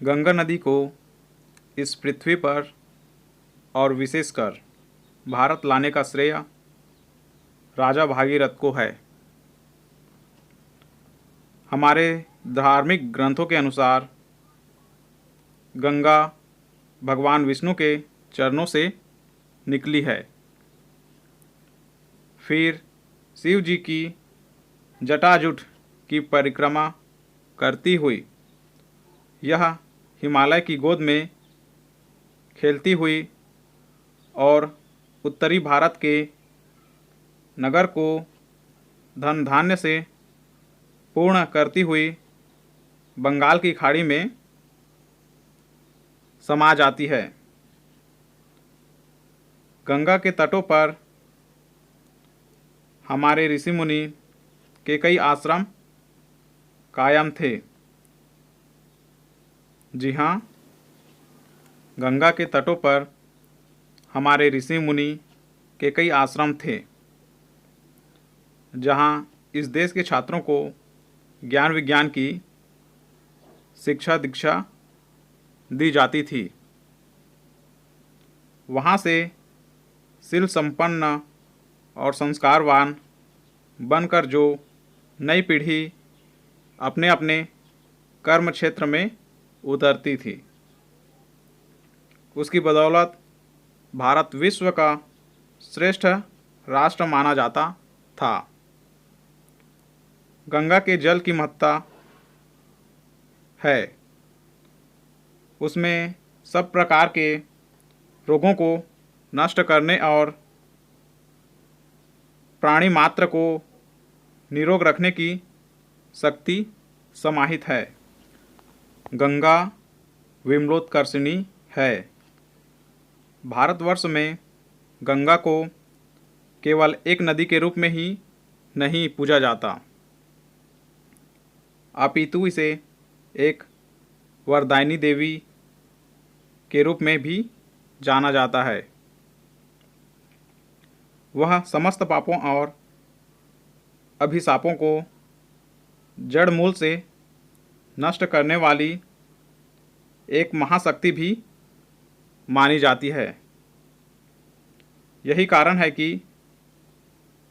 गंगा नदी को इस पृथ्वी पर और विशेषकर भारत लाने का श्रेय राजा भागीरथ को है। हमारे धार्मिक ग्रंथों के अनुसार गंगा भगवान विष्णु के चरणों से निकली है। फिर शिव जी की जटाजुट की परिक्रमा करती हुई यह हिमालय की गोद में खेलती हुई और उत्तरी भारत के नगर को धन धान्य से पूर्ण करती हुई बंगाल की खाड़ी में समा जाती है। गंगा के तटों पर हमारे ऋषि मुनि के कई आश्रम कायम थे। जी हाँ, गंगा के तटों पर हमारे ऋषि मुनि के कई आश्रम थे, जहाँ इस देश के छात्रों को ज्ञान विज्ञान की शिक्षा दीक्षा दी जाती थी। वहाँ से शील संपन्न और संस्कारवान बनकर जो नई पीढ़ी अपने अपने कर्म क्षेत्र में उतरती थी, उसकी बदौलत भारत विश्व का श्रेष्ठ राष्ट्र माना जाता था। गंगा के जल की महत्ता है, उसमें सब प्रकार के रोगों को नष्ट करने और प्राणी मात्र को निरोग रखने की शक्ति समाहित है। गंगा विमलोत्कर्षिणी है। भारतवर्ष में गंगा को केवल एक नदी के रूप में ही नहीं पूजा जाता, अपितु इसे एक वरदायिनी देवी के रूप में भी जाना जाता है। वह समस्त पापों और अभिशापों को जड़ मूल से नष्ट करने वाली एक महाशक्ति भी मानी जाती है। यही कारण है कि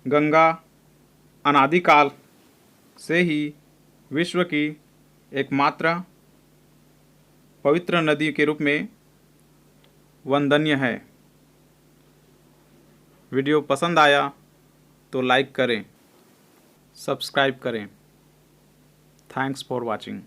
गंगा अनादिकाल से ही विश्व की एकमात्र पवित्र नदी के रूप में वंदनीय है। वीडियो पसंद आया तो लाइक करें, सब्सक्राइब करें। Thanks for watching.